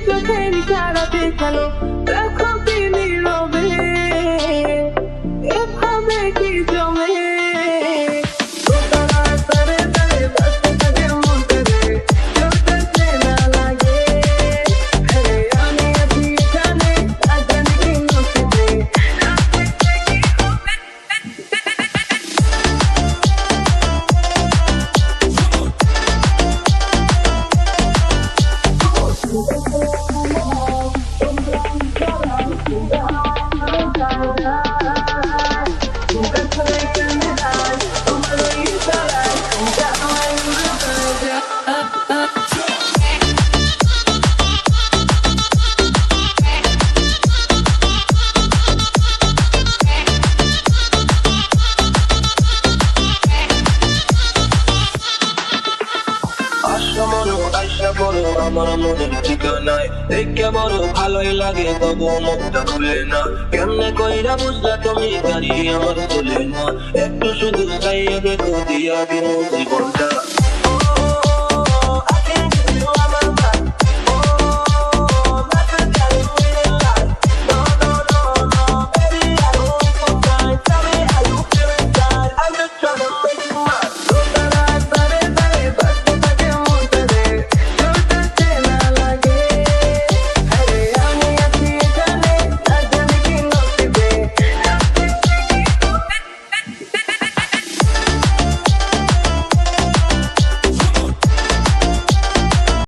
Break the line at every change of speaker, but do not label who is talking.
চোখের ইশারাতে খেলো, দেখো কি নীরবে এভাবে কি জমে। দোতলার তারে তারে বাজতে থাকে মনটারে, চলতে না লাগে। আরে আমি আছি এখানে, আর জানি কি নসিবে, রাতে কি হবে। আমার মনের ঠিকানায় দেখে বড় ভালোই লাগে, তবু মুখটা খুলে না। কেমনে কইরা বুঝলা তুমি গাড়ি আমার চলে না, একটু শুধু চাইয়া দেখো দিয়া দিন জীবনটা।